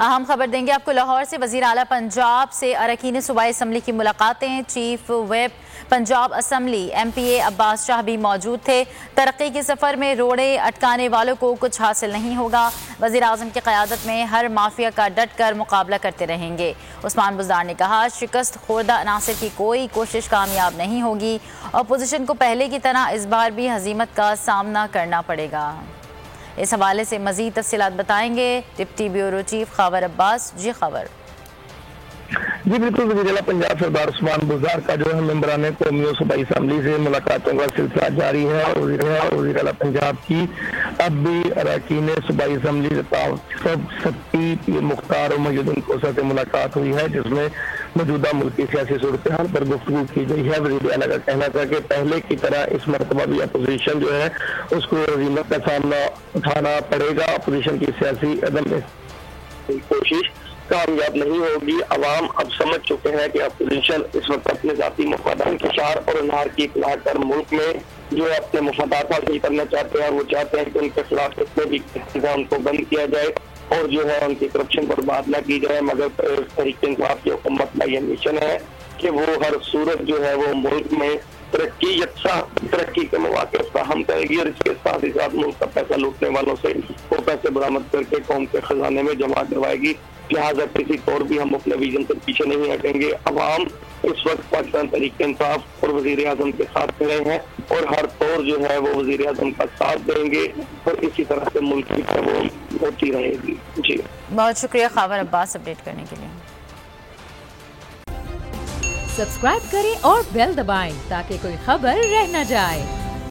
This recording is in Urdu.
اہم خبر دیں گے آپ کو لاہور سے۔ وزیر اعلیٰ پنجاب سے اراکین صوبائی اسمبلی کی ملاقاتیں۔ Chief whip Punjab assembly M P A Abbas Shah بھی موجود تھے۔ ترقی کے سفر میں روڑے اٹکانے والوں کو کچھ حاصل نہیں ہوگا۔ وزیر اعظم کی قیادت میں ہر مافیا کا ڈٹ کر مقابلہ کرتے رہیں گے۔ عثمان بزدار نے کہا شکست خوردہ عناصر کی کوئی کوشش کامیاب نہیں ہوگی۔ اپوزیشن کو پہلے کی طرح اس بار بھی ہزیمت کا سامنا کرنا پڑے گا۔ اس حوالے سے مزید تفصیلات بتائیں گے ڈپٹی بیورو چیف خاور عباس۔ جی خاور۔ جی بالکل، وزیر اعلیٰ پنجاب سردار عثمان بزدار کا جو ہے ممبران قومی و صوبائی اسمبلی سے ملاقاتوں کا سلسلہ جاری ہے اور وزیر اعلیٰ پنجاب کی اب بھی اراکین صوبائی اسمبلی سب مختار و مجدن کوثر سے ملاقات ہوئی ہے، جس میں موجودہ ملکی سیاسی صورتحال پر گفتگو کی گئی ہے۔ وزیر اعلیٰ کا کہنا تھا کہ پہلے کی طرح اس مرتبہ بھی اپوزیشن جو ہے اس کو ہزیمت کا سامنا اٹھانا پڑے گا۔ اپوزیشن کی سیاسی عدم کوشش کامیاب نہیں ہوگی۔ عوام اب سمجھ چکے ہیں کہ اپوزیشن اس وقت اپنے ذاتی مفادات کی شعار اور انہار کی اطلاع کر ملک میں جو اپنے مفادات حاصل کرنا چاہتے ہیں، وہ چاہتے ہیں کہ ان کے خلاف کتنے بھی ان کو بند کیا جائے اور جو ہے ان کی کرپشن پر بات نہ کی جائے، مگر تحریک انصاف کی حکومت کا یہ مشن ہے کہ وہ ہر صورت جو ہے وہ ملک میں ترقی یکساں ترقی کے مواقع فراہم کرے گی اور اس کے ساتھ ہی ساتھ ملک کا پیسہ لوٹنے والوں سے وہ پیسے برآمد کر کے قوم کے خزانے میں جمع کروائے گی۔ لہٰذا کسی طور بھی ہم اپنے ویژن سے پیچھے نہیں ہٹیں گے۔ عوام اس وقت پاکستان تحریک انصاف اور وزیر اعظم کے ساتھ کھڑے ہیں اور ہر طور جو ہے وہ وزیر اعظم کا ساتھ دیں گے اور اسی طرح سے ملک کی وہ ہوتی رہے گی۔ جی بہت شکریہ خاور عباس اپڈیٹ کرنے کے لیے۔ سبسکرائب کریں اور بیل دبائیں تاکہ کوئی خبر رہ نہ جائے۔